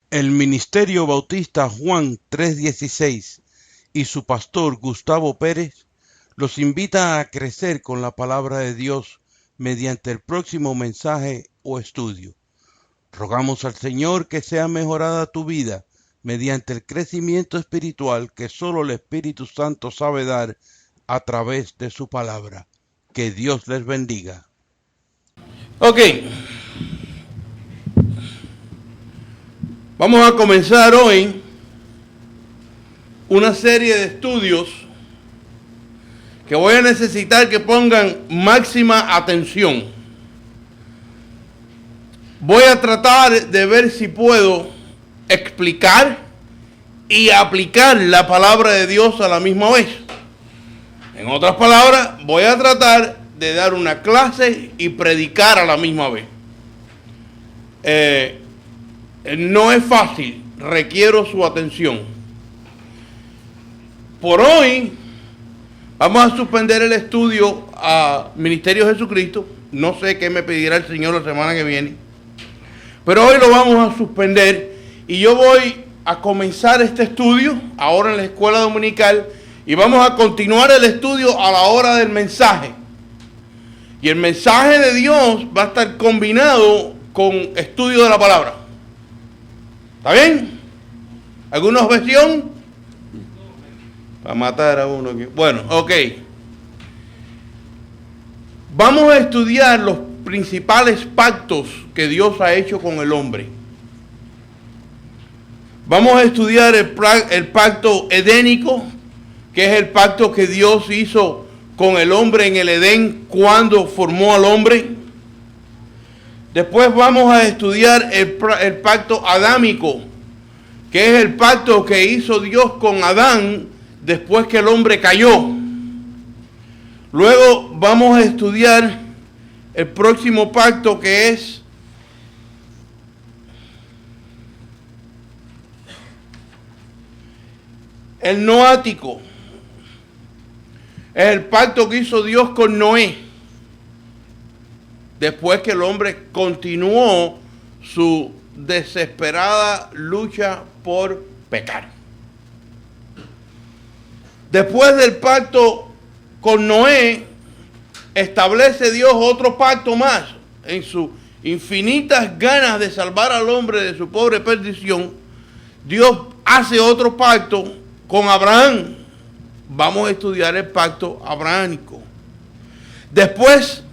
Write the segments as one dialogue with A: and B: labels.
A: El Ministerio Bautista Juan 3:16 y su pastor Gustavo Pérez los invita a crecer con la palabra de Dios mediante el próximo mensaje o estudio. Rogamos al Señor que sea mejorada tu vida mediante el crecimiento espiritual que solo el Espíritu Santo sabe dar a través de su palabra. Que Dios les bendiga.
B: Ok, vamos a comenzar hoy una serie de estudios que voy a necesitar que pongan máxima atención. Voy a tratar de ver si puedo explicar y aplicar la palabra de Dios a la misma vez. En otras palabras, voy a tratar de dar una clase y predicar a la misma vez. No es fácil, requiero su atención. Por hoy vamos a suspender el estudio a Ministerio Jesucristo. No sé qué me pedirá el Señor la semana que viene, pero hoy lo vamos a suspender y yo voy a comenzar este estudio ahora en la escuela dominical y vamos a continuar el estudio a la hora del mensaje. Y el mensaje de Dios va a estar combinado con estudio de la palabra. ¿Está bien? ¿Alguna objeción? Para matar a uno aquí. Bueno, ok. Vamos a estudiar los principales pactos que Dios ha hecho con el hombre. Vamos a estudiar el pacto edénico, que es el pacto que Dios hizo con el hombre en el Edén cuando formó al hombre. Después vamos a estudiar el pacto adámico, que es el pacto que hizo Dios con Adán después que el hombre cayó. Luego vamos a estudiar el próximo pacto, que es el noático. Es el pacto que hizo Dios con Noé después que el hombre continuó su desesperada lucha por pecar. Después del pacto con Noé, establece Dios otro pacto más. En sus infinitas ganas de salvar al hombre de su pobre perdición, Dios hace otro pacto con Abraham. Vamos a estudiar el pacto abrahámico. Después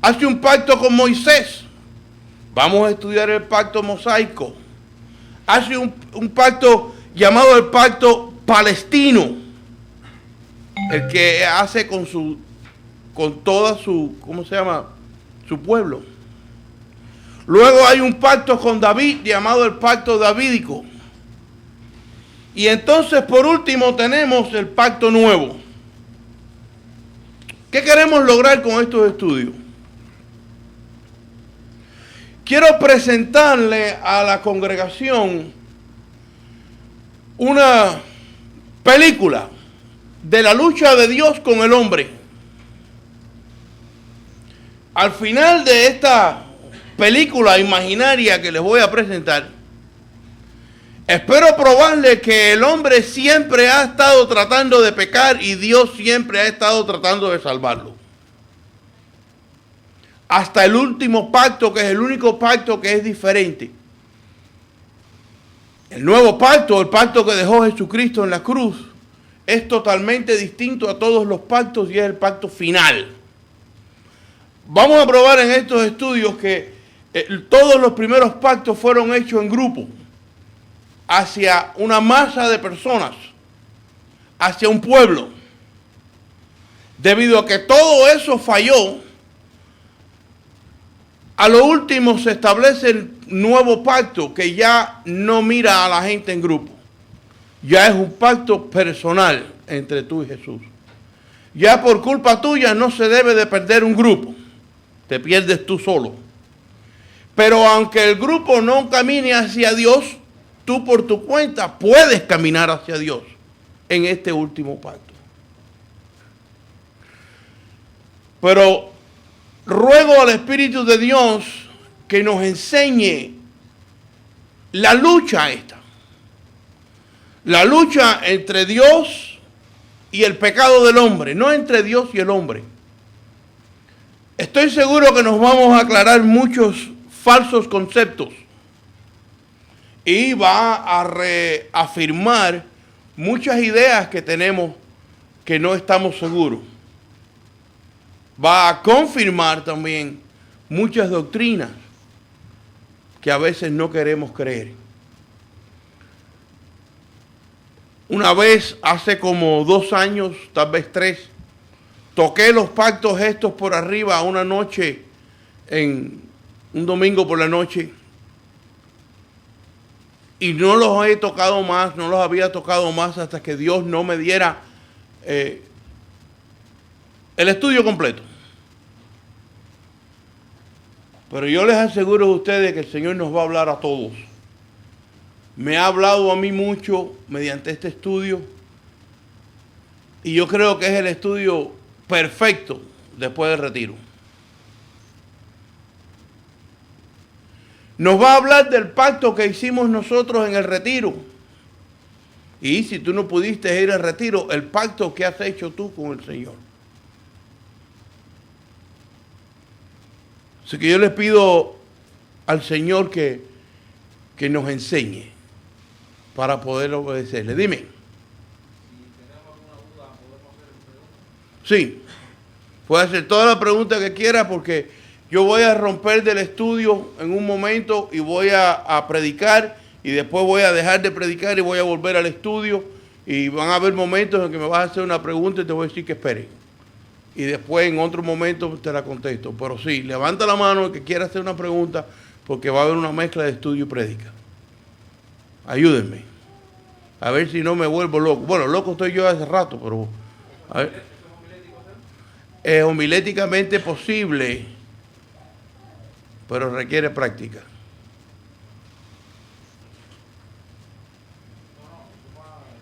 B: hace un pacto con Moisés. Vamos a estudiar el pacto mosaico. Hace un pacto llamado el pacto palestino, el que hace con toda su, ¿cómo se llama? Su pueblo. Luego hay un pacto con David llamado el pacto davídico. Y entonces por último tenemos el pacto nuevo. ¿Qué queremos lograr con estos estudios? Quiero presentarle a la congregación una película de la lucha de Dios con el hombre. Al final de esta película imaginaria que les voy a presentar, espero probarle que el hombre siempre ha estado tratando de pecar y Dios siempre ha estado tratando de salvarlo. Hasta el último pacto, que es el único pacto que es diferente. El nuevo pacto, el pacto que dejó Jesucristo en la cruz, es totalmente distinto a todos los pactos y es el pacto final. Vamos a probar en estos estudios que todos los primeros pactos fueron hechos en grupo, hacia una masa de personas, hacia un pueblo. Debido a que todo eso falló, a lo último se establece el nuevo pacto que ya no mira a la gente en grupo. Ya es un pacto personal entre tú y Jesús. Ya por culpa tuya no se debe de perder un grupo. Te pierdes tú solo. Pero aunque el grupo no camine hacia Dios, tú por tu cuenta puedes caminar hacia Dios en este último pacto. Pero ruego al Espíritu de Dios que nos enseñe la lucha esta. La lucha entre Dios y el pecado del hombre, no entre Dios y el hombre. Estoy seguro que nos vamos a aclarar muchos falsos conceptos y va a reafirmar muchas ideas que tenemos que no estamos seguros. Va a confirmar también muchas doctrinas que a veces no queremos creer. Una vez, hace como 2 años, tal vez 3, toqué los pactos estos por arriba una noche, en un domingo por la noche, y no los he tocado más, no los había tocado más hasta que Dios no me diera el estudio completo. Pero yo les aseguro a ustedes que el Señor nos va a hablar a todos. Me ha hablado a mí mucho mediante este estudio y yo creo que es el estudio perfecto después del retiro. Nos va a hablar del pacto que hicimos nosotros en el retiro. Y si tú no pudiste ir al retiro, el pacto que has hecho tú con el Señor. Así que yo les pido al Señor que nos enseñe para poder obedecerle. Dime. Si tenemos alguna duda, ¿podemos hacer preguntas? Sí. Puede hacer toda la pregunta que quiera porque yo voy a romper del estudio en un momento y voy a predicar y después voy a dejar de predicar y voy a volver al estudio y van a haber momentos en que me vas a hacer una pregunta y te voy a decir que espere. Y después en otro momento te la contesto. Pero sí, levanta la mano el que quiera hacer una pregunta porque va a haber una mezcla de estudio y prédica. Ayúdenme. A ver si no me vuelvo loco. Bueno, loco estoy yo hace rato, pero... A ver. Es homiléticamente posible, pero requiere práctica.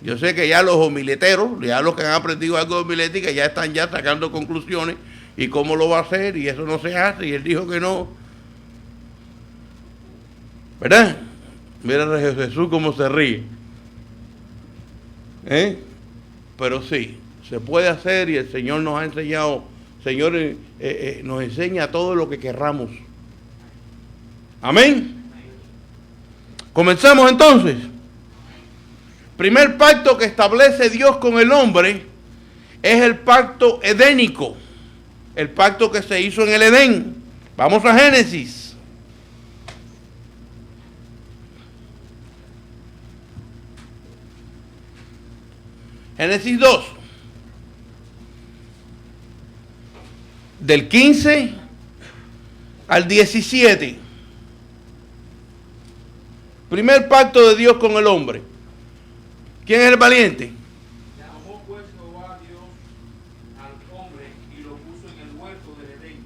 B: Yo sé que ya los homileteros, ya los que han aprendido algo de homilética, ya están ya sacando conclusiones y cómo lo va a hacer y eso no se hace y él dijo que no. ¿Verdad? Mira a Jesús cómo se ríe. Pero sí, se puede hacer y el Señor nos ha enseñado, Señor nos enseña todo lo que querramos. Amén. Comenzamos entonces. Primer pacto que establece Dios con el hombre es el pacto edénico, el pacto que se hizo en el Edén. Vamos a Génesis. Génesis 2, del 15 al 17. Primer pacto de Dios con el hombre. ¿Quién es el valiente?
C: Llamó pues Jehová Dios al hombre y lo puso en el huerto del Edén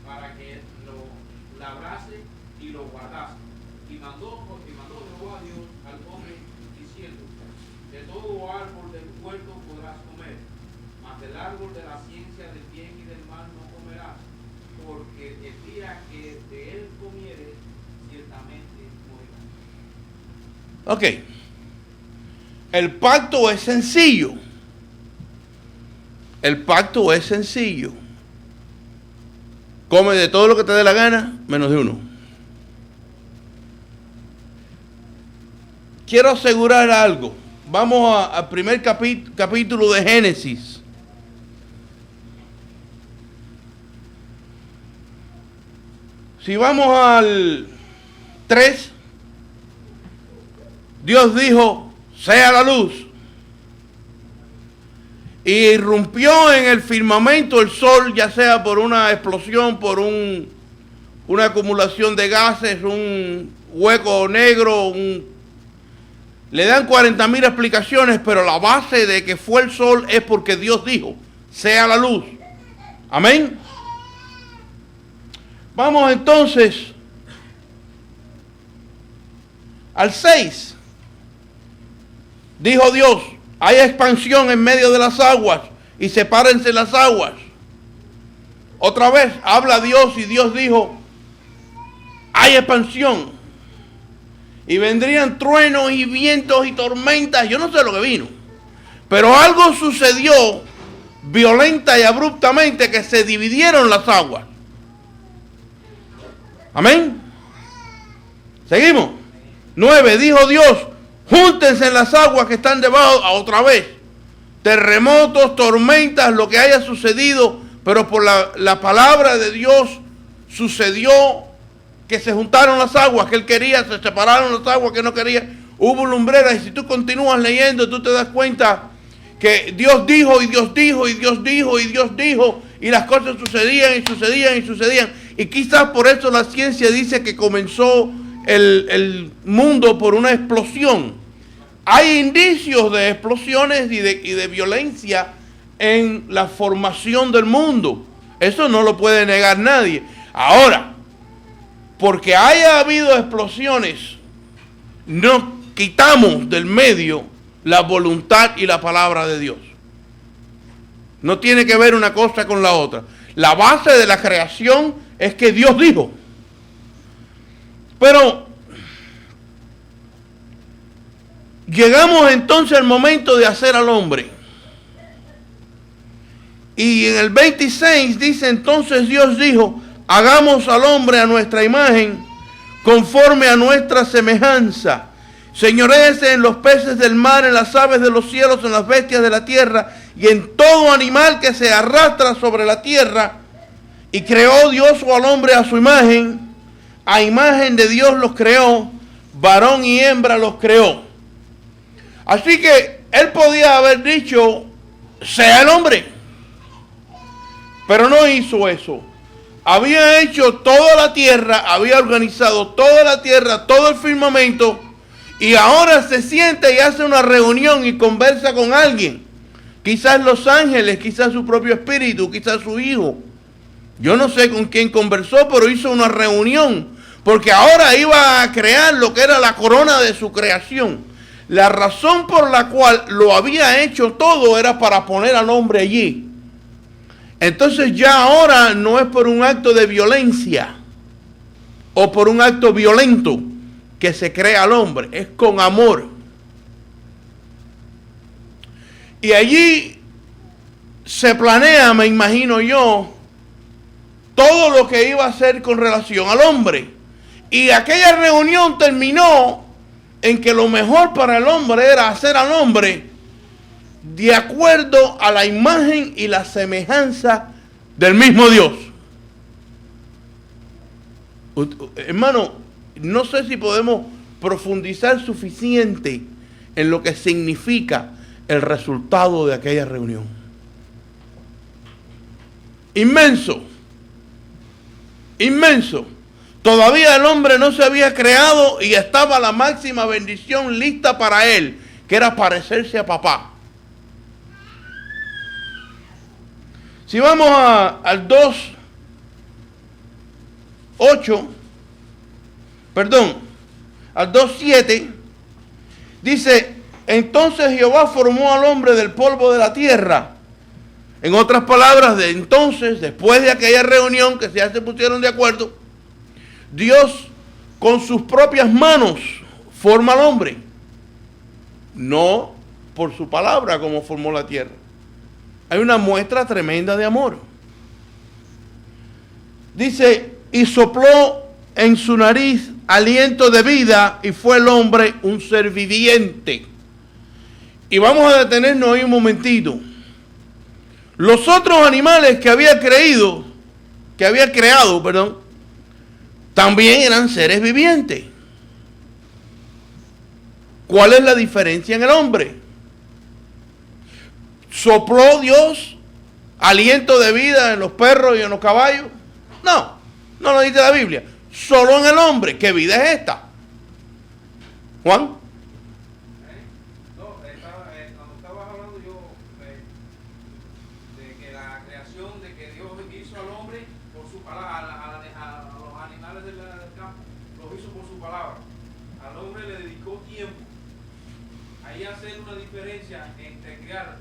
C: para que lo labrase y lo guardase. Y mandó Jehová Dios al hombre diciendo: de todo árbol del huerto podrás comer, mas del árbol de la ciencia del bien y del mal no comerás, porque el día que de él comieres, ciertamente morirás.
B: Ok. El pacto es sencillo. El pacto es sencillo. Come de todo lo que te dé la gana, menos de uno. Quiero asegurar algo. Vamos al primer capítulo de Génesis. Si vamos al 3, Dios dijo: sea la luz. Y irrumpió en el firmamento el sol, ya sea por una explosión, por una acumulación de gases, un hueco negro, le dan 40,000 explicaciones, pero la base de que fue el sol es porque Dios dijo: sea la luz. Amén. Vamos entonces al 6. Dijo Dios: hay expansión en medio de las aguas y sepárense las aguas. Otra vez habla Dios y Dios dijo: hay expansión. y vendrían truenos y vientos y tormentas. Yo no sé lo que vino, pero algo sucedió violenta y abruptamente, que se dividieron las aguas. Amén. Seguimos. 9. Dijo Dios: júntense en las aguas que están debajo. A otra vez. Terremotos, tormentas, lo que haya sucedido, pero por la palabra de Dios sucedió que se juntaron las aguas que él quería, se separaron las aguas que no quería. Hubo lumbreras, y si tú continúas leyendo, tú te das cuenta que Dios dijo, y Dios dijo, y Dios dijo, y Dios dijo, y las cosas sucedían, y sucedían, y sucedían. Y quizás por eso la ciencia dice que comenzó el mundo por una explosión. Hay indicios de explosiones y de violencia en la formación del mundo. Eso no lo puede negar nadie. Ahora, porque haya habido explosiones, no quitamos del medio la voluntad y la palabra de Dios. No tiene que ver una cosa con la otra. La base de la creación es que Dios dijo. Pero llegamos entonces al momento de hacer al hombre. Y en el 26 dice: entonces Dios dijo: hagamos al hombre a nuestra imagen, conforme a nuestra semejanza. Señoréese en los peces del mar, en las aves de los cielos, en las bestias de la tierra, y en todo animal que se arrastra sobre la tierra. Y creó Dios al hombre a su imagen. A imagen de Dios los creó, varón y hembra los creó. Así que él podía haber dicho: sea el hombre. Pero no hizo eso. Había hecho toda la tierra, había organizado toda la tierra, todo el firmamento, y ahora se sienta y hace una reunión y conversa con alguien. Quizás los ángeles, quizás su propio espíritu, quizás su hijo. Yo no sé con quién conversó, pero hizo una reunión, porque ahora iba a crear lo que era la corona de su creación. La razón por la cual lo había hecho todo era para poner al hombre allí. Entonces ya ahora no es por un acto de violencia o por un acto violento que se crea al hombre, es con amor. Y allí se planea, me imagino yo, todo lo que iba a hacer con relación al hombre. Y aquella reunión terminó en que lo mejor para el hombre era hacer al hombre de acuerdo a la imagen y la semejanza del mismo Dios. Hermano, no sé si podemos profundizar suficiente en lo que significa el resultado de aquella reunión. Inmenso. Inmenso. Todavía el hombre no se había creado y estaba la máxima bendición lista para él, que era parecerse a papá. Si vamos al 2:8, al 2:7, dice: entonces Jehová formó al hombre del polvo de la tierra. En otras palabras, de entonces, después de aquella reunión que ya se pusieron de acuerdo, Dios con sus propias manos forma al hombre. No por su palabra como formó la tierra. Hay una muestra tremenda de amor. Dice: y sopló en su nariz aliento de vida, y fue el hombre un ser viviente. Y vamos a detenernos ahí un momentito. Los otros animales que había creado, también eran seres vivientes. ¿Cuál es la diferencia en el hombre? ¿Sopló Dios aliento de vida en los perros y en los caballos? No, no lo dice la Biblia. Solo en el hombre. ¿Qué vida es esta? Juan.
C: Cuando estabas hablando yo de que la creación, de que Dios hizo al hombre por su palabra, a los animales del campo, los hizo por su palabra. Al hombre le dedicó tiempo. Ahí hacer una diferencia entre crear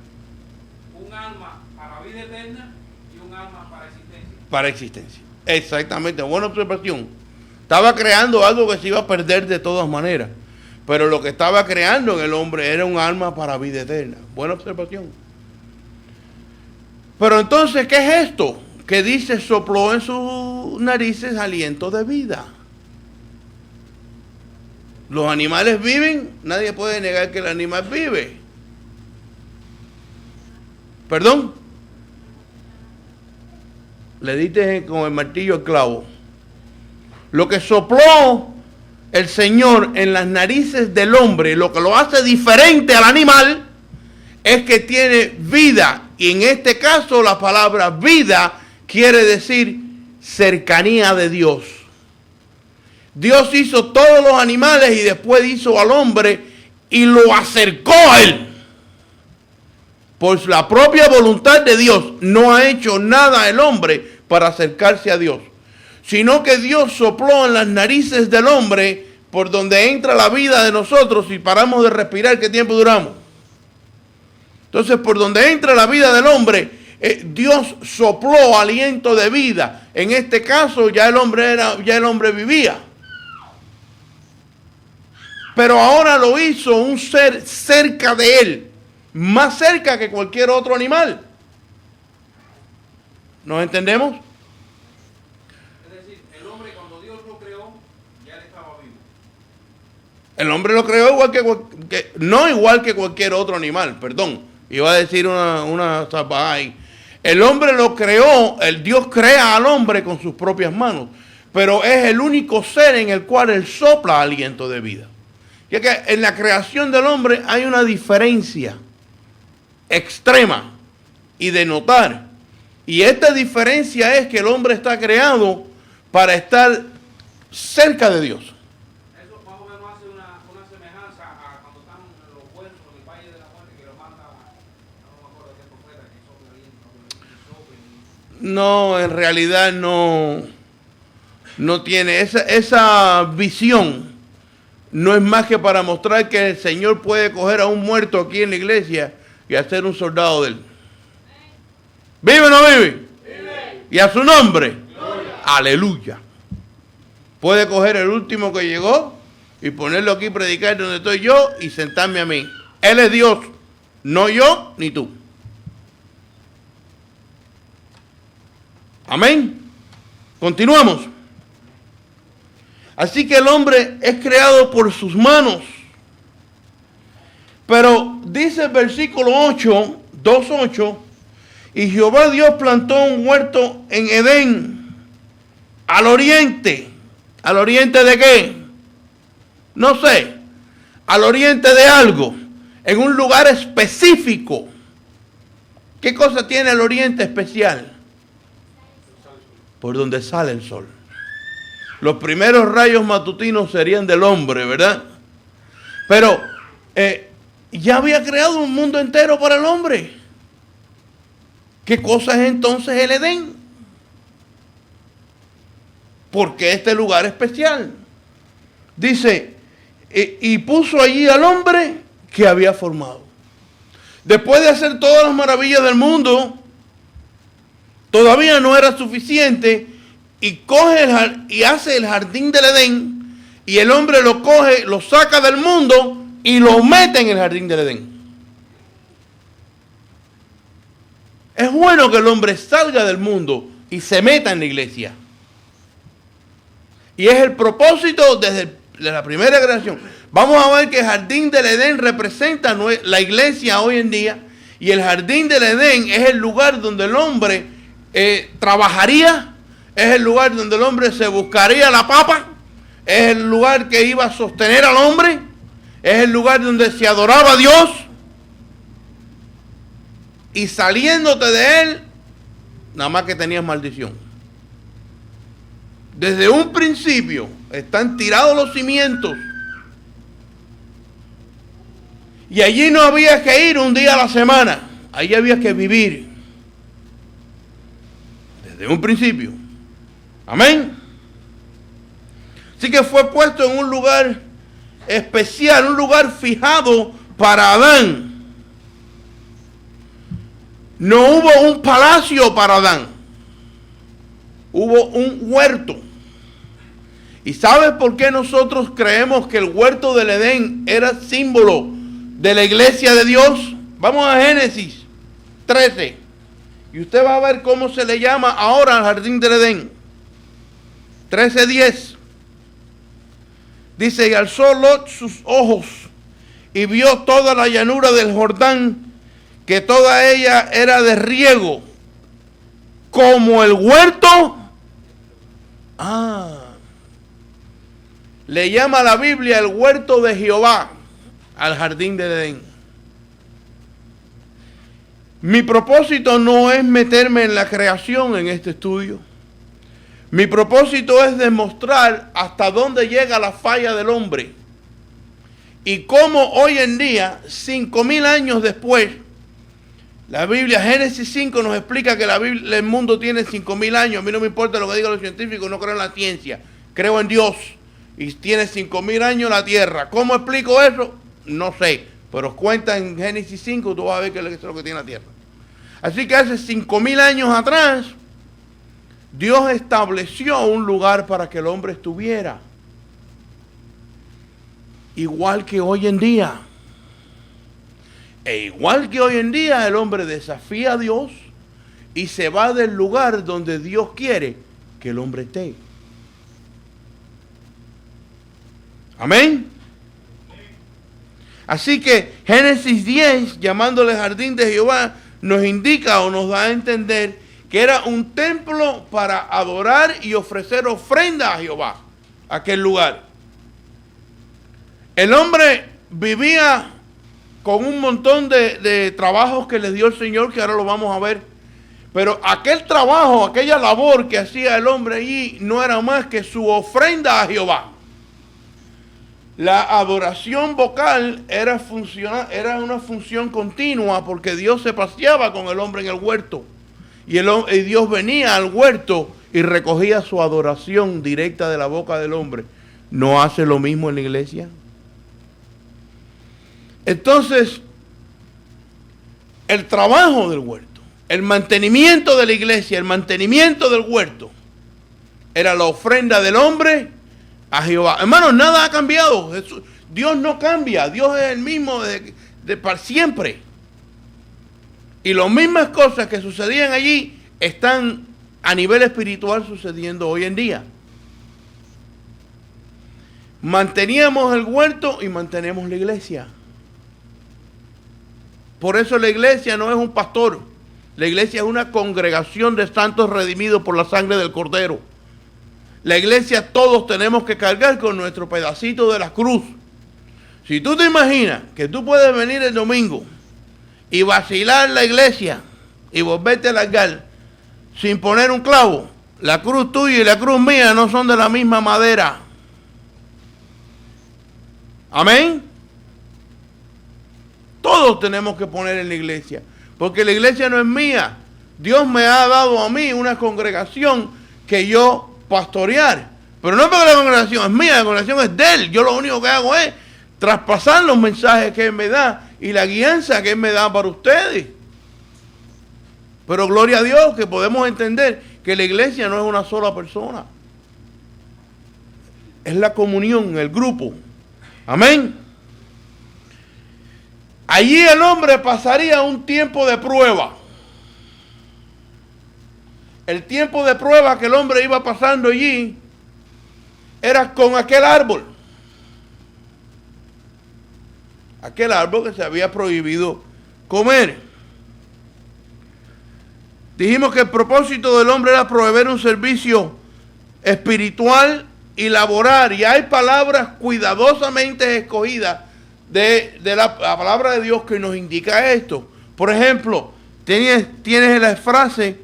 C: un alma para vida eterna y un alma para existencia.
B: Para existencia. Exactamente, buena observación. Estaba creando algo que se iba a perder de todas maneras. Pero lo que estaba creando en el hombre era un alma para vida eterna. Buena observación. Pero entonces, ¿qué es esto? Que dice, sopló en sus narices aliento de vida. Los animales viven, nadie puede negar que el animal vive. ¿Perdón? Le diste con el martillo el clavo. Lo que sopló el Señor en las narices del hombre, lo que lo hace diferente al animal, es que tiene vida. Y en este caso la palabra vida quiere decir cercanía de Dios. Dios hizo todos los animales y después hizo al hombre y lo acercó a él. Por la propia voluntad de Dios no ha hecho nada el hombre para acercarse a Dios, sino que Dios sopló en las narices del hombre por donde entra la vida de nosotros. Si paramos de respirar, ¿qué tiempo duramos? Entonces, por donde entra la vida del hombre, Dios sopló aliento de vida. En este caso, ya el hombre vivía. Pero ahora lo hizo un ser cerca de él, más cerca que cualquier otro animal. ¿Nos entendemos?
C: Es decir, el hombre cuando Dios lo creó, ya él estaba vivo.
B: El hombre lo creó igual no igual que cualquier otro animal, perdón. Iba a decir una zapa ahí. El hombre lo creó, el Dios crea al hombre con sus propias manos, pero es el único ser en el cual él sopla aliento de vida. Ya que en la creación del hombre hay una diferencia extrema y de notar. Y esta diferencia es que el hombre está creado para estar cerca de Dios.
C: Eso más o menos hace una semejanza a cuando están los huesos en el valle de la muerte, que lo manda, no me acuerdo qué profeta, que sopla aliento.
B: No, en realidad no tiene esa visión. No es más que para mostrar que el Señor puede coger a un muerto aquí en la iglesia y hacer un soldado de él. ¿Vive o no vive? Vive. Y a su nombre. Gloria. Aleluya. Puede coger el último que llegó y ponerlo aquí, predicar donde estoy yo y sentarme a mí. Él es Dios, no yo ni tú. Amén. Continuamos. Así que el hombre es creado por sus manos. Pero dice el versículo 8, 2:8, y Jehová Dios plantó un huerto en Edén, al oriente. ¿Al oriente de qué? No sé. Al oriente de algo, en un lugar específico. ¿Qué cosa tiene el oriente especial? Por donde sale el sol. Los primeros rayos matutinos serían del hombre, ¿verdad? Pero ya había creado un mundo entero para el hombre. ¿Qué cosa es entonces el Edén? ¿Por qué este lugar especial? Dice, y puso allí al hombre que había formado. Después de hacer todas las maravillas del mundo, todavía no era suficiente. Y coge y hace el jardín del Edén, y el hombre lo coge, lo saca del mundo y lo mete en el jardín del Edén. Es bueno que el hombre salga del mundo y se meta en la iglesia. Y es el propósito desde la primera creación. Vamos a ver que el jardín del Edén representa la iglesia hoy en día, y el jardín del Edén es el lugar donde el hombre trabajaría. Es el lugar donde el hombre se buscaría la papa. Es el lugar que iba a sostener al hombre. Es el lugar donde se adoraba a Dios. Y saliéndote de él, nada más que tenías maldición. Desde un principio están tirados los cimientos. Y allí no había que ir un día a la semana. Allí había que vivir. Desde un principio. Amén. Así que fue puesto en un lugar especial, un lugar fijado para Adán. No hubo un palacio para Adán. Hubo un huerto. ¿Y sabes por qué nosotros creemos que el huerto del Edén era símbolo de la iglesia de Dios? Vamos a Génesis 13. Y usted va a ver cómo se le llama ahora al jardín del Edén. 13:10. Dice, y alzó Lot sus ojos y vio toda la llanura del Jordán, que toda ella era de riego, como el huerto. Le llama la Biblia el huerto de Jehová al jardín del Edén. Mi propósito no es meterme en la creación en este estudio. Mi propósito es demostrar hasta dónde llega la falla del hombre y cómo hoy en día, 5,000 años después, la Biblia, Génesis 5 nos explica que el mundo tiene 5,000 años. A mí no me importa lo que digan los científicos, no creo en la ciencia, creo en Dios. Y tiene 5,000 años la tierra. ¿Cómo explico eso? No sé, pero cuenta en Génesis 5, tú vas a ver qué es lo que tiene la tierra. Así que hace 5,000 años atrás, Dios estableció un lugar para que el hombre estuviera. Igual que hoy en día. E igual que hoy en día, el hombre desafía a Dios y se va del lugar donde Dios quiere que el hombre esté. Amén. Así que Génesis 10, llamándole jardín de Jehová, nos indica o nos da a entender que era un templo para adorar y ofrecer ofrenda a Jehová, aquel lugar. El hombre vivía con un montón de trabajos que le dio el Señor, que ahora lo vamos a ver. Pero aquel trabajo, aquella labor que hacía el hombre allí, no era más que su ofrenda a Jehová. La adoración vocal era una función continua, porque Dios se paseaba con el hombre en el huerto. Y Dios venía al huerto y recogía su adoración directa de la boca del hombre. ¿No hace lo mismo en la iglesia? Entonces, el trabajo del huerto, el mantenimiento de la iglesia, el mantenimiento del huerto, era la ofrenda del hombre a Jehová. Hermanos, nada ha cambiado. Dios no cambia. Dios es el mismo de para siempre. Y las mismas cosas que sucedían allí están a nivel espiritual sucediendo hoy en día. Manteníamos el huerto y mantenemos la iglesia. Por eso la iglesia no es un pastor. La iglesia es una congregación de santos redimidos por la sangre del Cordero. La iglesia todos tenemos que cargar con nuestro pedacito de la cruz. Si tú te imaginas que tú puedes venir el domingo y vacilar la iglesia y volverte a largar sin poner un clavo, la cruz tuya y la cruz mía no son de la misma madera. Amén. Todos tenemos que poner en la iglesia, porque la iglesia no es mía. Dios me ha dado a mí una congregación que yo pastorear, pero no porque la congregación es mía, la congregación es de Él. Yo lo único que hago es traspasar los mensajes que Él me da y la guianza que Él me da para ustedes. Pero gloria a Dios que podemos entender que la iglesia no es una sola persona, es la comunión, el grupo. Amén. Allí el hombre pasaría un tiempo de prueba. El tiempo de prueba que el hombre iba pasando allí era con aquel árbol. Aquel árbol que se había prohibido comer. Dijimos que el propósito del hombre era proveer un servicio espiritual y laborar. Y hay palabras cuidadosamente escogidas de la palabra de Dios que nos indica esto. Por ejemplo, tienes la frase,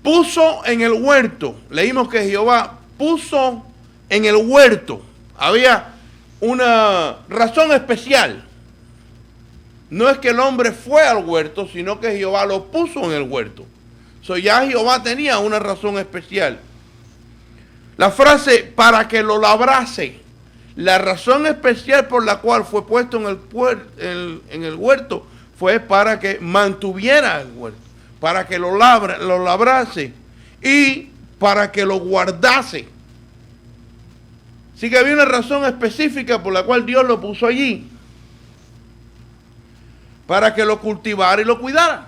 B: puso en el huerto. Leímos que Jehová puso en el huerto. Había una razón especial. No es que el hombre fue al huerto, sino que Jehová lo puso en el huerto. Ya Jehová tenía una razón especial. La frase, para que lo labrase. La razón especial por la cual fue puesto en el huerto fue para que mantuviera el huerto, para que lo labrase y para que lo guardase. Así que había una razón específica por la cual Dios lo puso allí. Para que lo cultivara y lo cuidara.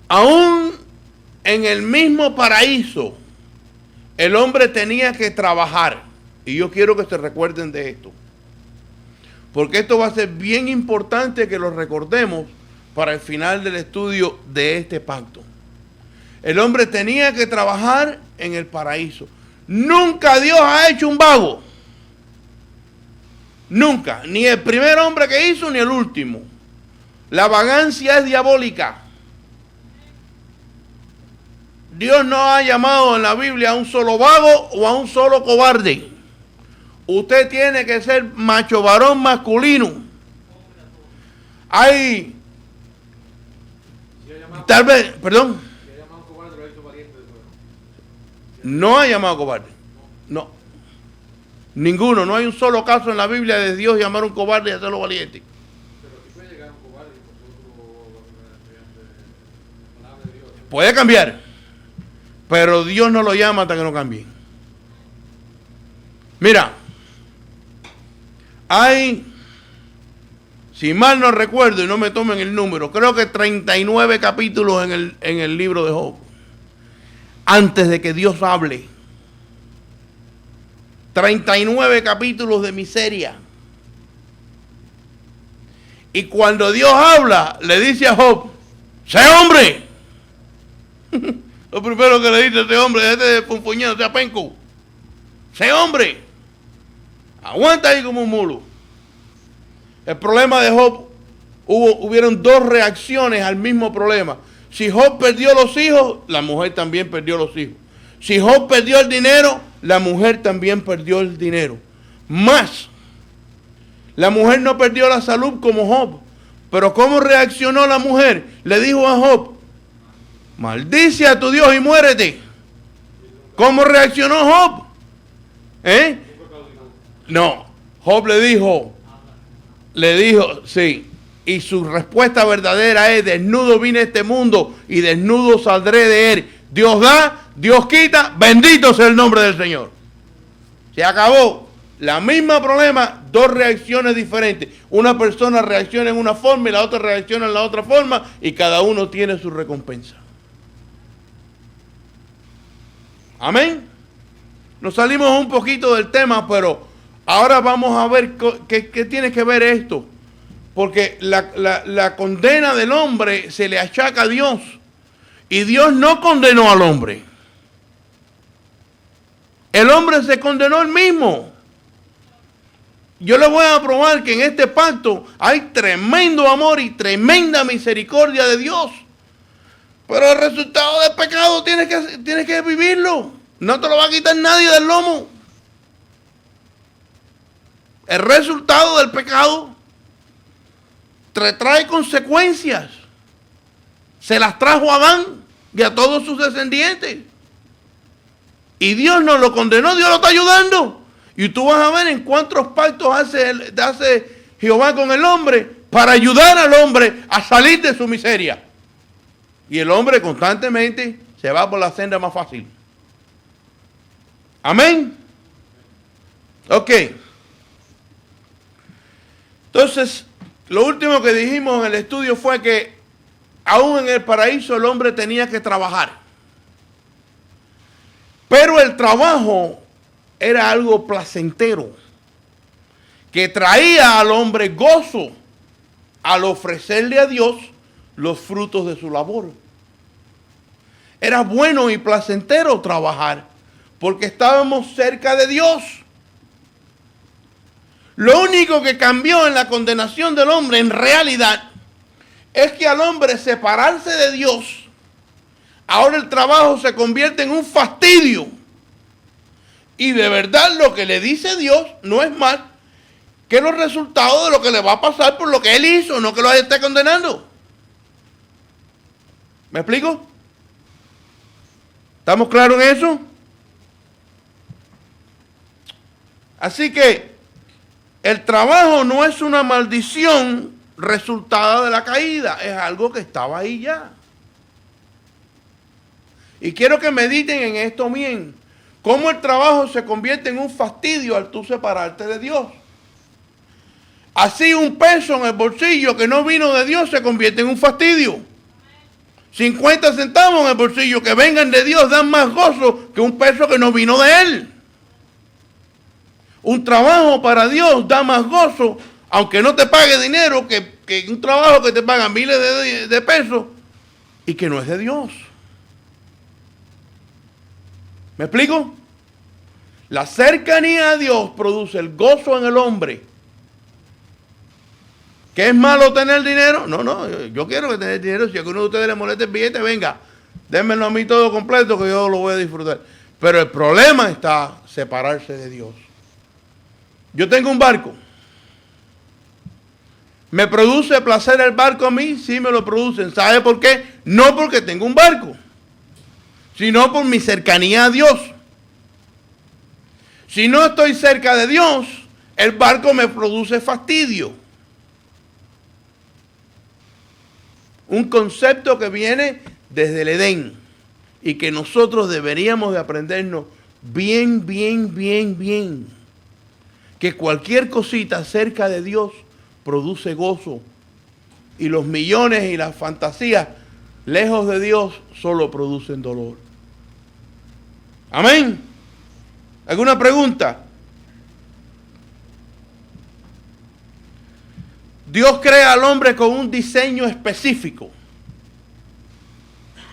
B: Aún en el mismo paraíso, el hombre tenía que trabajar. Y yo quiero que se recuerden de esto. Porque esto va a ser bien importante que lo recordemos para el final del estudio de este pacto. El hombre tenía que trabajar en el paraíso. Nunca Dios ha hecho un vago. Nunca. Ni el primer hombre que hizo, ni el último. La vagancia es diabólica. Dios no ha llamado en la Biblia a un solo vago o a un solo cobarde. Usted tiene que ser macho varón masculino. Hay... Tal vez, perdón. No ha llamado cobarde. No. Ninguno. No hay un solo caso en la Biblia de Dios llamar a un cobarde y hacerlo valiente.
C: Pero si puede llegar un cobarde y
B: puede cambiar. Pero Dios no lo llama hasta que no cambie. Mira. Hay, si mal no recuerdo y no me tomen el número, creo que 39 capítulos en el libro de Job. Antes de que Dios hable. 39 capítulos de miseria. Y cuando Dios habla, le dice a Job, ¡sé hombre! Lo primero que le dice a ese hombre, déjate de funfuñar, sea penco. ¡Sé hombre! Aguanta ahí como un mulo. El problema de Job, hubieron dos reacciones al mismo problema. Si Job perdió los hijos, la mujer también perdió los hijos. Si Job perdió el dinero, la mujer también perdió el dinero. Más, la mujer no perdió la salud como Job. Pero ¿cómo reaccionó la mujer? Le dijo a Job, maldice a tu Dios y muérete. ¿Cómo reaccionó Job? No, Job le dijo, sí, y su respuesta verdadera es, desnudo vine a este mundo y desnudo saldré de él. Dios da, Dios quita, bendito sea el nombre del Señor. Se acabó. La misma problema, dos reacciones diferentes. Una persona reacciona en una forma y la otra reacciona en la otra forma y cada uno tiene su recompensa. Amén. Nos salimos un poquito del tema, pero ahora vamos a ver qué tiene que ver esto. Porque la condena del hombre se le achaca a Dios. Y Dios no condenó al hombre. El hombre se condenó él mismo. Yo le voy a probar que en este pacto hay tremendo amor y tremenda misericordia de Dios. Pero el resultado del pecado tienes que vivirlo. No te lo va a quitar nadie del lomo. El resultado del pecado trae consecuencias. Se las trajo a Adán y a todos sus descendientes. Y Dios no lo condenó, Dios lo está ayudando. Y tú vas a ver en cuántos pactos hace Jehová con el hombre para ayudar al hombre a salir de su miseria. Y el hombre constantemente se va por la senda más fácil. Amén. Ok. Entonces, lo último que dijimos en el estudio fue que aún en el paraíso el hombre tenía que trabajar. Pero el trabajo era algo placentero, que traía al hombre gozo al ofrecerle a Dios los frutos de su labor. Era bueno y placentero trabajar, porque estábamos cerca de Dios. Lo único que cambió en la condenación del hombre en realidad es que al hombre separarse de Dios, ahora el trabajo se convierte en un fastidio. Y de verdad lo que le dice Dios no es más que los resultados de lo que le va a pasar por lo que él hizo, no que lo esté condenando. ¿Me explico? ¿Estamos claros en eso? Así que el trabajo no es una maldición resultada de la caída, es algo que estaba ahí ya. Y quiero que mediten en esto bien. Cómo el trabajo se convierte en un fastidio al tú separarte de Dios. Así un peso en el bolsillo que no vino de Dios se convierte en un fastidio. 50 centavos en el bolsillo que vengan de Dios dan más gozo que un peso que no vino de Él. Un trabajo para Dios da más gozo, aunque no te pague dinero, que un trabajo que te paga miles de pesos y que no es de Dios. ¿Me explico? La cercanía a Dios produce el gozo en el hombre. ¿Qué es malo tener dinero? No, yo quiero que tener dinero. Si a alguno de ustedes le molesta el billete, venga, démelo a mí todo completo que yo lo voy a disfrutar. Pero el problema está separarse de Dios. Yo tengo un barco. ¿Me produce placer el barco a mí? Sí me lo producen. ¿Sabe por qué? No porque tengo un barco, sino por mi cercanía a Dios. Si no estoy cerca de Dios, el barco me produce fastidio. Un concepto que viene desde el Edén y que nosotros deberíamos de aprendernos bien. Que cualquier cosita cerca de Dios produce gozo y los millones y las fantasías lejos de Dios solo producen dolor. Amén. ¿Alguna pregunta? Dios crea al hombre con un diseño específico.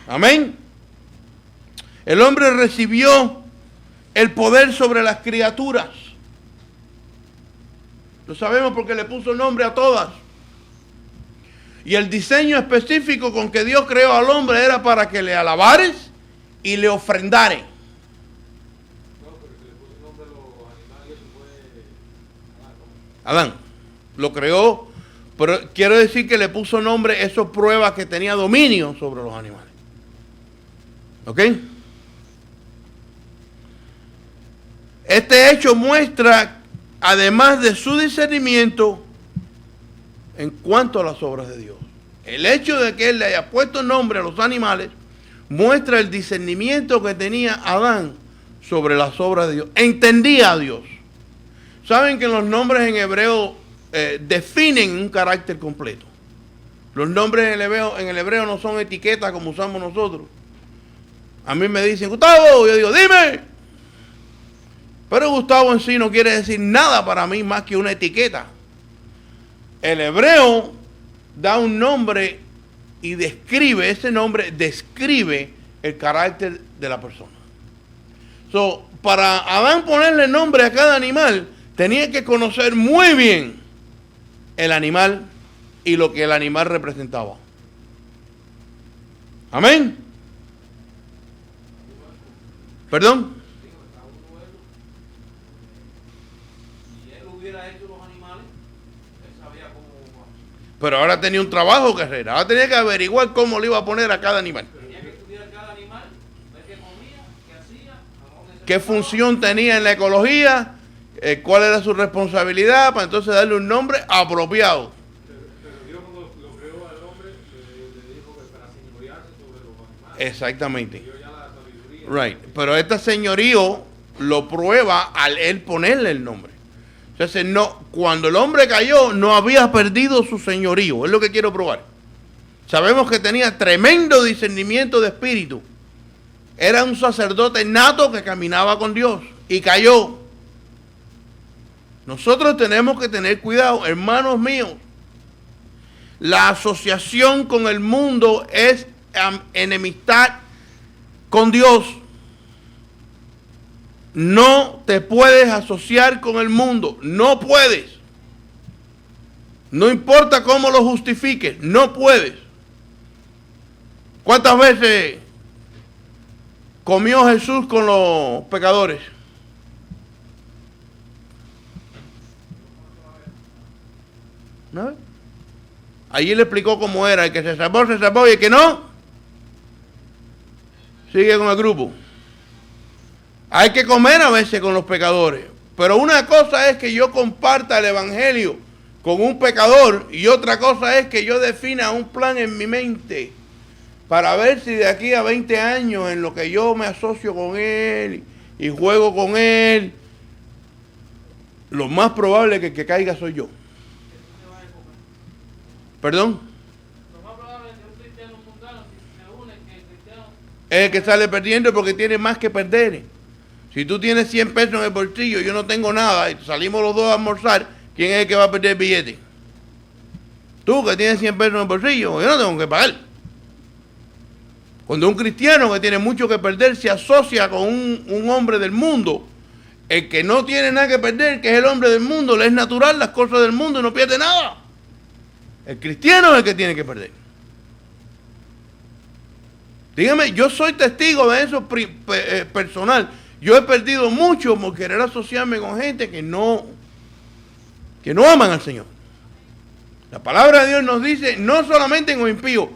B: Amén. El hombre recibió el poder sobre las criaturas. Lo sabemos porque le puso nombre a todas. Y el diseño específico con que Dios creó al hombre era para que le alabares y le ofrendares. Adán lo creó, pero quiero decir que le puso nombre, eso prueba que tenía dominio sobre los animales. ¿Ok? Este hecho muestra, además de su discernimiento en cuanto a las obras de Dios. El hecho de que Él le haya puesto nombre a los animales muestra el discernimiento que tenía Adán sobre las obras de Dios. Entendía a Dios. Saben que los nombres en hebreo definen un carácter completo. Los nombres en el hebreo no son etiquetas como usamos nosotros. A mí me dicen, Gustavo, yo digo, dime. Pero Gustavo en sí no quiere decir nada para mí más que una etiqueta. El hebreo da un nombre y describe, ese nombre describe el carácter de la persona. Para Adán ponerle nombre a cada animal, tenía que conocer muy bien el animal y lo que el animal representaba. Amén. ¿Perdón?
C: Si él hubiera hecho los animales, él sabía cómo.
B: Pero ahora tenía un trabajo que hacer. Ahora tenía que averiguar cómo le iba a poner a cada animal.
C: Tenía que estudiar cada animal, ver qué comía, qué hacía, a dónde se
B: ¿Qué función tenía en la ecología? ¿Cuál era su responsabilidad? Para entonces darle un nombre apropiado.
C: Pero Dios cuando lo creó al hombre, le dijo que para señorearse sobre los animales.
B: Exactamente.
C: Dio ya la sabiduría.
B: Right. Pero este señorío lo prueba al él ponerle el nombre. Entonces, no, cuando el hombre cayó, no había perdido su señorío. Es lo que quiero probar. Sabemos que tenía tremendo discernimiento de espíritu. Era un sacerdote nato que caminaba con Dios y cayó. Nosotros tenemos que tener cuidado, hermanos míos. La asociación con el mundo es enemistad con Dios. No te puedes asociar con el mundo, no puedes. No importa cómo lo justifiques, no puedes. ¿Cuántas veces comió Jesús con los pecadores? ¿No? Allí le explicó cómo era, el que se salvó, y el que no, sigue con el grupo. Hay que comer a veces con los pecadores, pero una cosa es que yo comparta el evangelio con un pecador y otra cosa es que yo defina un plan en mi mente para ver si de aquí a 20 años en lo que yo me asocio con él y juego con él, lo más probable es que el que caiga soy yo. ¿Perdón?
C: Lo más probable es que un cristiano mundano, si se une, que el cristiano...
B: Es el que sale perdiendo porque tiene más que perder. Si tú tienes 100 pesos en el bolsillo, yo no tengo nada, y salimos los dos a almorzar, ¿quién es el que va a perder el billete? Tú que tienes 100 pesos en el bolsillo, yo no tengo que pagar. Cuando un cristiano que tiene mucho que perder se asocia con un hombre del mundo, el que no tiene nada que perder, que es el hombre del mundo, le es natural las cosas del mundo y no pierde nada. El cristiano es el que tiene que perder. Dígame, yo soy testigo de eso personal. Yo he perdido mucho por querer asociarme con gente que no aman al Señor. La palabra de Dios nos dice, no solamente en los impíos,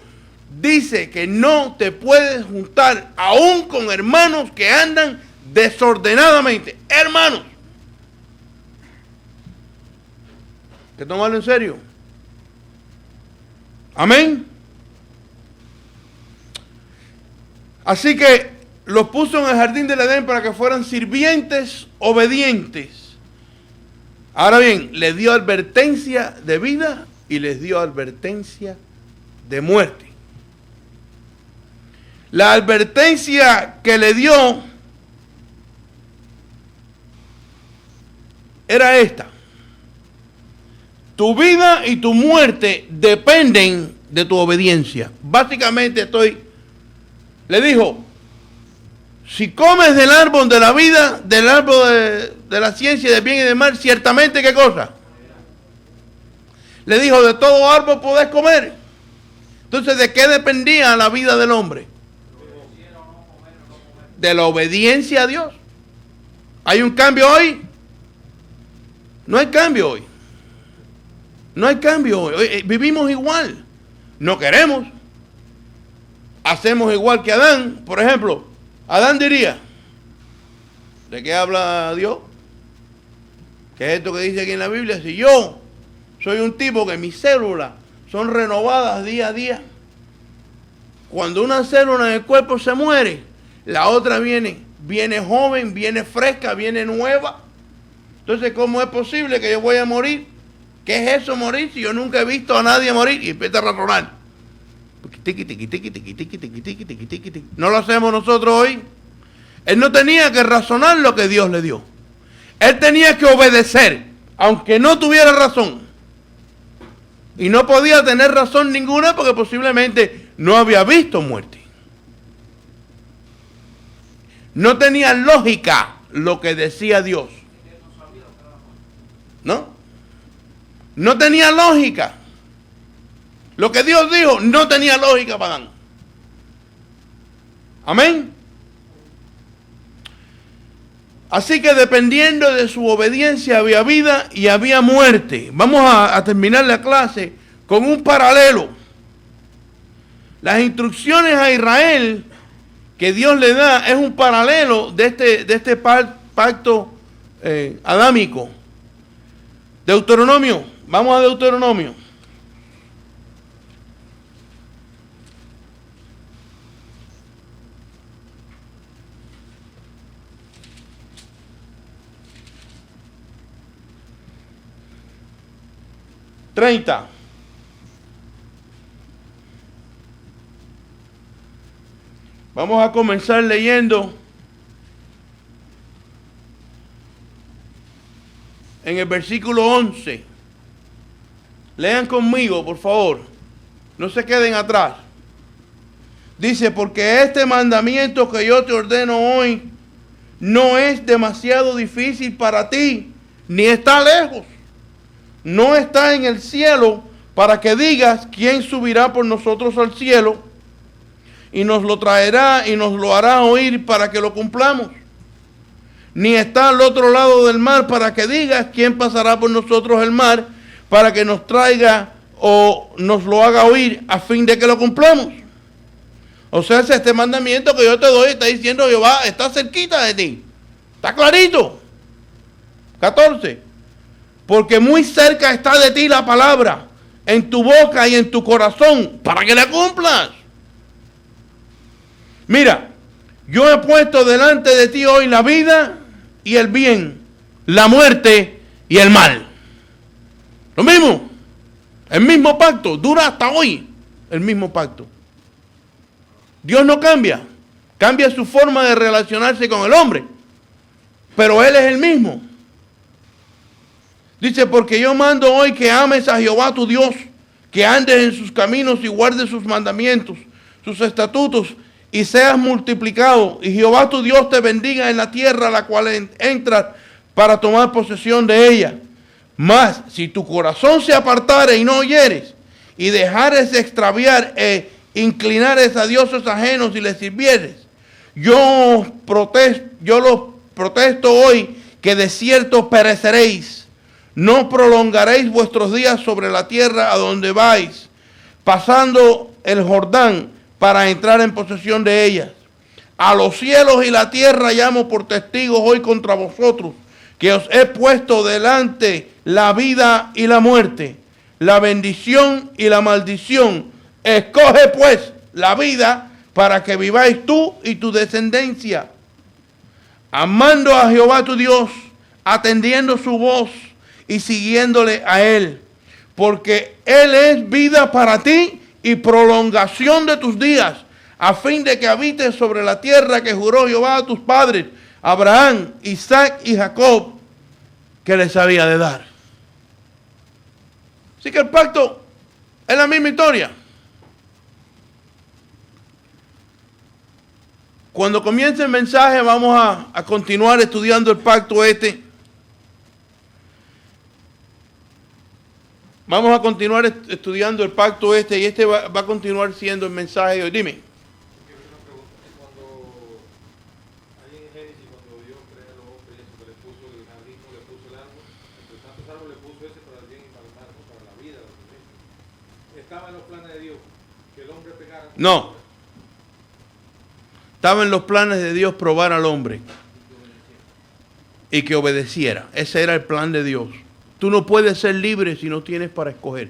B: dice que no te puedes juntar aún con hermanos que andan desordenadamente. Hermanos. Hay que tomarlo en serio. Amén. Así que los puso en el jardín del Edén para que fueran sirvientes obedientes. Ahora bien, les dio advertencia de vida y les dio advertencia de muerte. La advertencia que le dio era esta: tu vida y tu muerte dependen de tu obediencia. Básicamente le dijo, si comes del árbol de la vida, del árbol de la ciencia del bien y del mal, ciertamente, ¿qué cosa? Le dijo, de todo árbol podés comer. Entonces, ¿de qué dependía la vida del hombre? De la obediencia a Dios. ¿Hay un cambio hoy? No hay cambio hoy. No hay cambio hoy. Vivimos igual. No queremos. Hacemos igual que Adán. Por ejemplo, Adán diría, ¿de qué habla Dios? ¿Qué es esto que dice aquí en la Biblia? Si yo soy un tipo que mis células son renovadas día a día, cuando una célula en el cuerpo se muere, la otra viene joven, viene fresca, viene nueva. Entonces, ¿cómo es posible que yo voy a morir? ¿Qué es eso, morir? Si yo nunca he visto a nadie morir. Y empieza a razonar. ¿No lo hacemos nosotros hoy? Él no tenía que razonar lo que Dios le dio. Él tenía que obedecer, aunque no tuviera razón. Y no podía tener razón ninguna porque posiblemente no había visto muerte. No tenía lógica lo que decía Dios. ¿No? No tenía lógica. Lo que Dios dijo no tenía lógica para Adán. Amén. Así que dependiendo de su obediencia había vida y había muerte. Vamos a terminar la clase con un paralelo. Las instrucciones a Israel que Dios le da es un paralelo de este pacto adámico. Deuteronomio. Vamos a Deuteronomio. Vamos a comenzar leyendo en el versículo 11. Lean conmigo, por favor. No se queden atrás. Dice, porque este mandamiento que yo te ordeno hoy no es demasiado difícil para ti, ni está lejos. No está en el cielo para que digas, ¿quién subirá por nosotros al cielo? Y nos lo traerá y nos lo hará oír para que lo cumplamos. Ni está al otro lado del mar para que digas, ¿quién pasará por nosotros el mar? Para que nos traiga o nos lo haga oír a fin de que lo cumplamos. O sea, este mandamiento que yo te doy está diciendo, Jehová, está cerquita de ti. Está clarito. 14. Porque muy cerca está de ti la palabra, en tu boca y en tu corazón, para que la cumplas. Mira, yo he puesto delante de ti hoy la vida y el bien, la muerte y el mal. Lo mismo, el mismo pacto, dura hasta hoy el mismo pacto. Dios no cambia, cambia su forma de relacionarse con el hombre, pero Él es el mismo. Dice, porque yo mando hoy que ames a Jehová tu Dios, que andes en sus caminos y guardes sus mandamientos, sus estatutos, y seas multiplicado, y Jehová tu Dios te bendiga en la tierra a la cual entras para tomar posesión de ella. Mas si tu corazón se apartare y no oyeres, y dejares de extraviar e inclinares a dioses ajenos y les sirvieres, yo los protesto hoy que de cierto pereceréis. No prolongaréis vuestros días sobre la tierra a donde vais, pasando el Jordán para entrar en posesión de ellas. A los cielos y la tierra llamo por testigos hoy contra vosotros, que os he puesto delante la vida y la muerte, la bendición y la maldición. Escoge pues la vida para que viváis tú y tu descendencia, amando a Jehová tu Dios, atendiendo su voz y siguiéndole a Él, porque Él es vida para ti y prolongación de tus días, a fin de que habites sobre la tierra que juró Jehová a tus padres, Abraham, Isaac y Jacob, que les había de dar. Así que el pacto es la misma historia. Cuando comience el mensaje vamos a continuar estudiando el pacto este. Vamos a continuar estudiando el pacto este y este va a continuar siendo el mensaje de hoy. Dime.
C: Cuando ahí en Génesis, cuando Dios crea al hombre, que le puso el jardín, le puso el árbol, entre tantos árboles le puso ese para el bien y para el mal, para la vida. Estaba en los planes de Dios que el hombre pegara.
B: No. Estaba en los planes de Dios probar al hombre y que obedeciera. Ese era el plan de Dios. Tú no puedes ser libre si no tienes para escoger.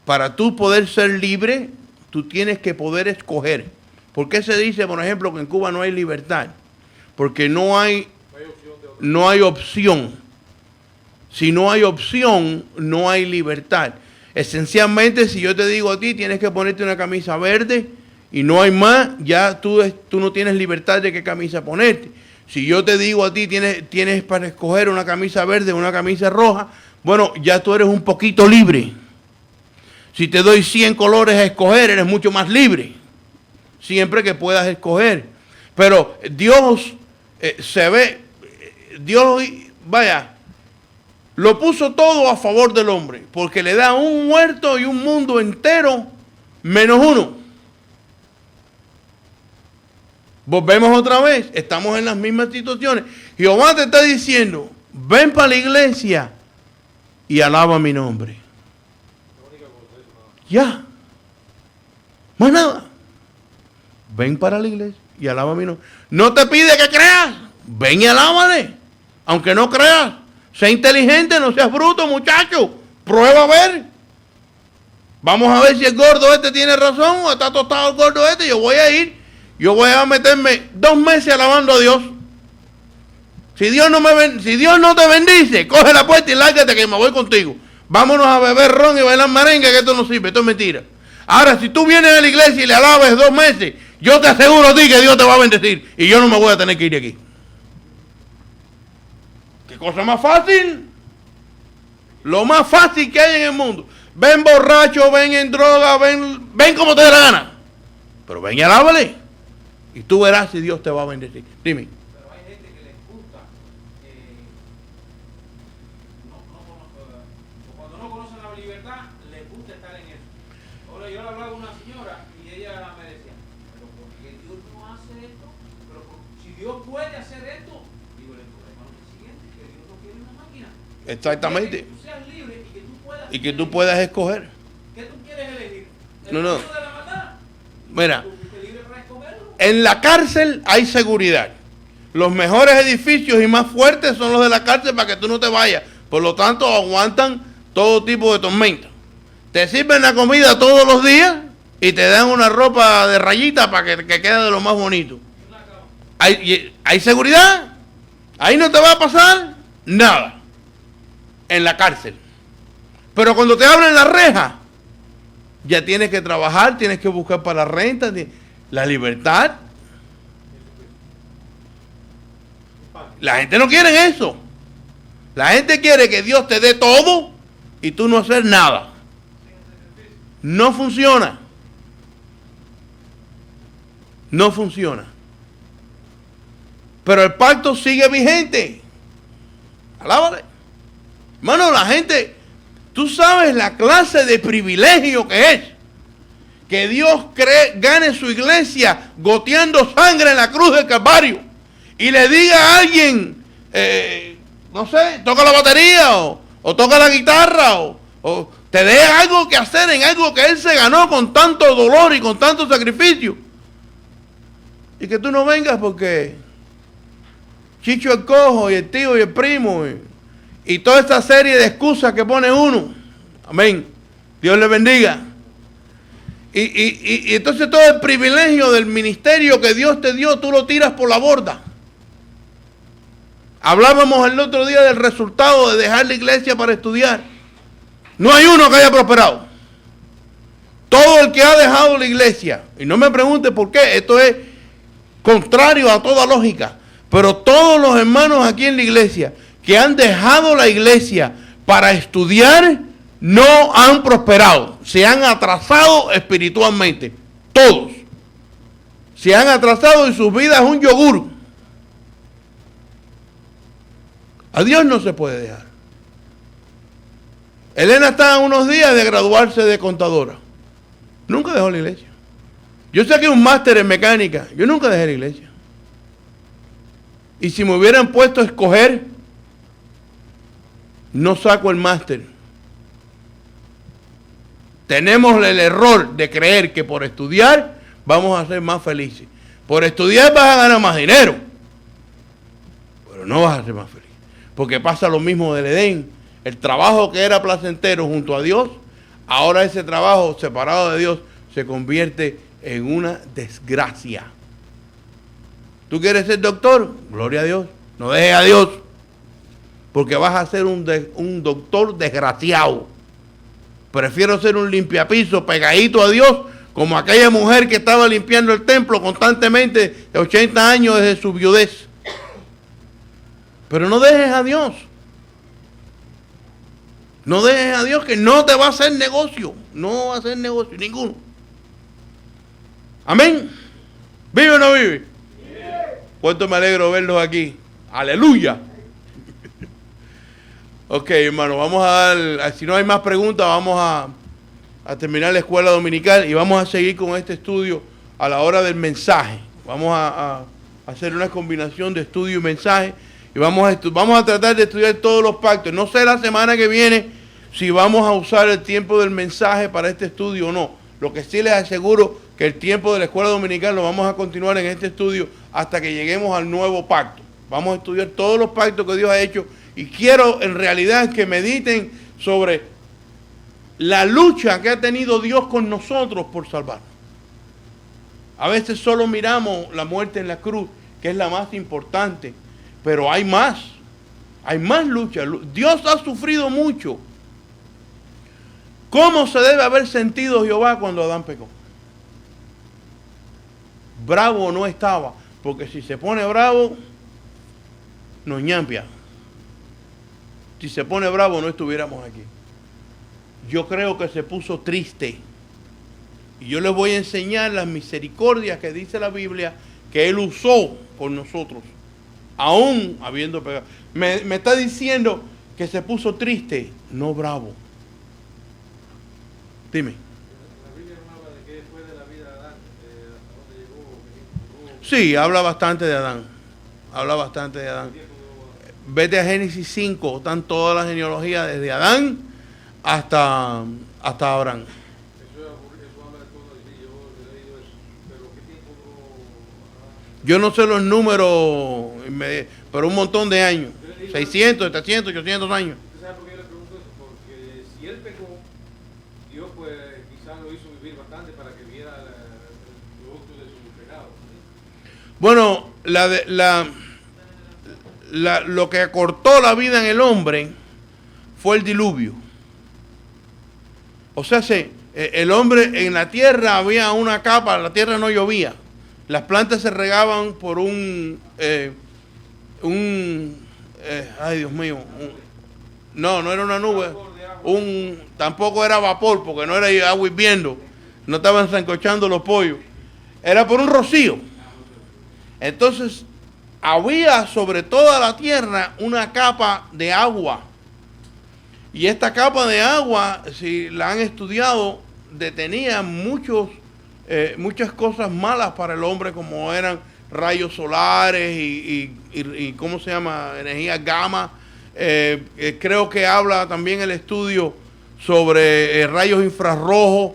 B: Para tú poder ser libre, tú tienes que poder escoger. ¿Por qué se dice, por ejemplo, que en Cuba no hay libertad? Porque no hay opción. Si no hay opción, no hay libertad. Esencialmente, si yo te digo a ti, tienes que ponerte una camisa verde y no hay más, ya tú no tienes libertad de qué camisa ponerte. Si yo te digo a ti, tienes para escoger una camisa verde o una camisa roja, bueno, ya tú eres un poquito libre. Si te doy 100 colores a escoger, eres mucho más libre. Siempre que puedas escoger. Pero Dios lo puso todo a favor del hombre, porque le da un huerto y un mundo entero menos uno. Volvemos otra vez, estamos en las mismas situaciones. Jehová te está diciendo, ven para la iglesia y alaba mi nombre. Ya. Más nada. Ven para la iglesia y alaba mi nombre. No te pide que creas. Ven y alábale. Aunque no creas. Sé inteligente, no seas bruto, muchacho. Prueba a ver. Vamos a ver si el gordo este tiene razón o está tostado el gordo este. Yo voy a ir. Yo voy a meterme 2 meses alabando a Dios. Si Dios no te bendice, coge la puerta y lárgate que me voy contigo. Vámonos a beber ron y bailar merengue, que esto no sirve, esto es mentira. Ahora, si tú vienes a la iglesia y le alabas 2 meses, yo te aseguro a ti que Dios te va a bendecir. Y yo no me voy a tener que ir de aquí. ¿Qué cosa más fácil? Lo más fácil que hay en el mundo. Ven borracho, ven en droga, ven como te dé la gana. Pero ven y alábale. Y tú verás si Dios te va a bendecir. Dime.
C: Pero hay gente que les gusta, cuando no conocen la libertad, les gusta estar en eso. Ahora yo le hablaba a una señora y ella me decía, pero ¿por qué Dios no hace esto? Pero si Dios puede hacer esto, digo, el problema es el siguiente, que Dios no quiere una máquina.
B: Exactamente.
C: Que tú seas libre
B: y que tú puedas escoger.
C: ¿Qué tú quieres elegir? ¿El
B: No.
C: de la maldad?
B: Mira.
C: Libre para escogerlo.
B: En la cárcel hay seguridad. Los mejores edificios y más fuertes son los de la cárcel para que tú no te vayas. Por lo tanto, aguantan todo tipo de tormenta. Te sirven la comida todos los días y te dan una ropa de rayita para que quede de lo más bonito. ¿Hay seguridad? Ahí no te va a pasar nada. En la cárcel. Pero cuando te abren la reja, ya tienes que trabajar, tienes que buscar para la renta, la libertad. La gente no quiere eso. La gente quiere que Dios te dé todo y tú no hacer nada. No funciona. No funciona. Pero el pacto sigue vigente. Alábale. Hermano, la gente, tú sabes la clase de privilegio que es. Que Dios gane su iglesia goteando sangre en la cruz del Calvario. Y le diga a alguien, no sé, toca la batería o toca la guitarra o te dé algo que hacer en algo que Él se ganó con tanto dolor y con tanto sacrificio. Y que tú no vengas porque Chicho el cojo y el tío y el primo y toda esta serie de excusas que pone uno. Amén. Dios le bendiga. Y entonces todo el privilegio del ministerio que Dios te dio, tú lo tiras por la borda. Hablábamos el otro día del resultado de dejar la iglesia para estudiar. No hay uno que haya prosperado. Todo el que ha dejado la iglesia, y no me pregunte por qué, esto es contrario a toda lógica, pero todos los hermanos aquí en la iglesia que han dejado la iglesia para estudiar no han prosperado, se han atrasado espiritualmente, todos. Se han atrasado y sus vidas es un yogur. A Dios no se puede dejar. Elena está a unos días de graduarse de contadora. Nunca dejó la iglesia. Yo saqué un máster en mecánica. Yo nunca dejé la iglesia. Y si me hubieran puesto a escoger, no saco el máster. Tenemos el error de creer que por estudiar vamos a ser más felices. Por estudiar vas a ganar más dinero, pero no vas a ser más feliz. Porque pasa lo mismo del Edén. El trabajo que era placentero junto a Dios, ahora ese trabajo separado de Dios se convierte en una desgracia. ¿Tú quieres ser doctor? Gloria a Dios. No dejes a Dios, porque vas a ser un doctor desgraciado. Prefiero ser un limpiapiso pegadito a Dios, como aquella mujer que estaba limpiando el templo constantemente de 80 años desde su viudez. Pero no dejes a Dios. No dejes a Dios, que no te va a hacer negocio. No va a hacer negocio ninguno. Amén. ¿Vive o no vive? Cuánto me alegro verlos aquí. Aleluya. Ok, hermano, vamos a dar, si no hay más preguntas, vamos a terminar la escuela dominical y vamos a seguir con este estudio a la hora del mensaje. Vamos a hacer una combinación de estudio y mensaje y vamos a tratar de estudiar todos los pactos. No sé la semana que viene si vamos a usar el tiempo del mensaje para este estudio o no. Lo que sí les aseguro que el tiempo de la escuela dominical lo vamos a continuar en este estudio hasta que lleguemos al nuevo pacto. Vamos a estudiar todos los pactos que Dios ha hecho. Y quiero en realidad que mediten sobre la lucha que ha tenido Dios con nosotros por salvarnos. A veces solo miramos la muerte en la cruz, que es la más importante, pero hay más lucha. Dios ha sufrido mucho. ¿Cómo se debe haber sentido Jehová cuando Adán pecó? Bravo no estaba, porque si se pone bravo, nos ñampia. Si se pone bravo, no estuviéramos aquí. Yo creo que se puso triste. Y yo les voy a enseñar las misericordias que dice la Biblia que Él usó por nosotros, aún habiendo pecado. Me está diciendo que se puso triste, no bravo. Dime.
C: La Biblia hablaba de que después de la vida de Adán, hasta dónde llegó.
B: Sí, habla bastante de Adán. Habla bastante de Adán. Vete a Génesis 5, están todas las genealogías desde Adán hasta Abraham.
C: Eso habla de todo, yo he leído eso, pero ¿qué tiempo duró?
B: Yo no sé los números, pero un montón de años, 600, 700, 800 años.
C: ¿Usted sabe por qué yo le pregunto eso? Porque si él pecó, Dios pues quizás
D: quizás lo hizo vivir bastante para que viera el producto de su pecado.
B: Bueno, lo que acortó la vida en el hombre fue el diluvio. O sea, el hombre en la tierra había una capa, la tierra no llovía. Las plantas se regaban por ay Dios mío, no era una nube, tampoco era vapor, porque no era agua hirviendo, no estaban sancochando los pollos, era por un rocío. Entonces, había sobre toda la tierra una capa de agua. Y esta capa de agua, si la han estudiado, detenía muchas cosas malas para el hombre, como eran rayos solares y ¿cómo se llama? Energía gamma. Creo que habla también el estudio sobre rayos infrarrojos,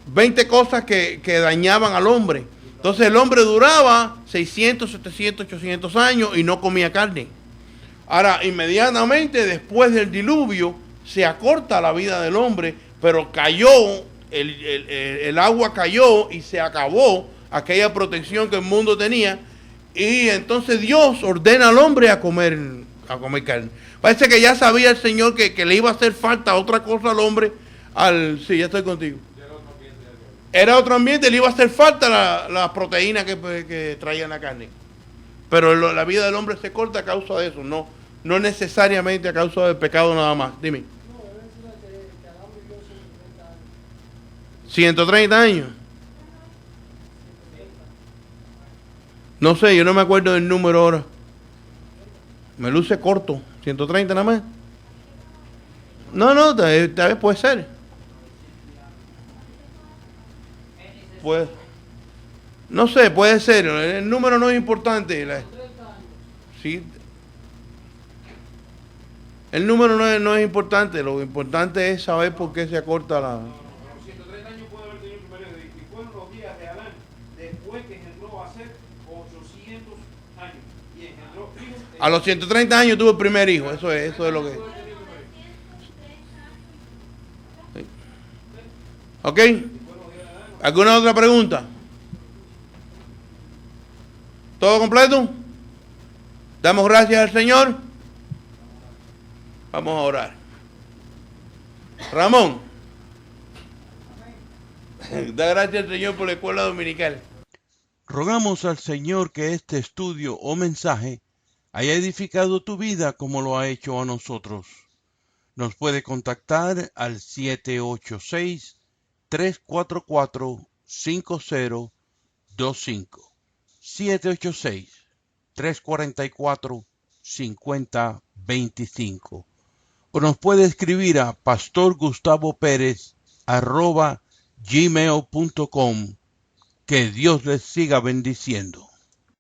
B: 20 cosas que dañaban al hombre. Entonces el hombre duraba 600, 700, 800 años y no comía carne. Ahora, inmediatamente después del diluvio, se acorta la vida del hombre, pero cayó, el agua cayó y se acabó aquella protección que el mundo tenía, y entonces Dios ordena al hombre a comer carne. Parece que ya sabía el Señor que le iba a hacer falta otra cosa al hombre, sí, ya estoy contigo. Era otro ambiente, le iba a hacer falta la proteína que traía la carne. Pero la vida del hombre se corta a causa de eso, no necesariamente a causa del pecado nada más. Dime. 130 años. No sé, yo no me acuerdo del número ahora. Me luce corto. 130 nada más. No, tal vez puede ser. Pues, no sé, puede ser. El número no es importante. Sí. El número no es importante. Lo importante es saber por qué se acorta la...
C: Los 130 años puede haber tenido su periodo. Y fueron los días de Adán después que engendró a Set 800 años. Y engendró hijos.
B: A los 130 años tuvo el primer hijo. Eso es lo que... Sí. ¿Ok? ¿Alguna otra pregunta? ¿Todo completo? Damos gracias al Señor. Vamos a orar. Ramón, da gracias al Señor por la escuela dominical.
A: Rogamos al Señor que este estudio o mensaje haya edificado tu vida como lo ha hecho a nosotros. Nos puede contactar al 786-344-5025. 786-344-5025. O nos puede escribir a pastorgustavopérez@gmail.com. Que Dios les siga bendiciendo.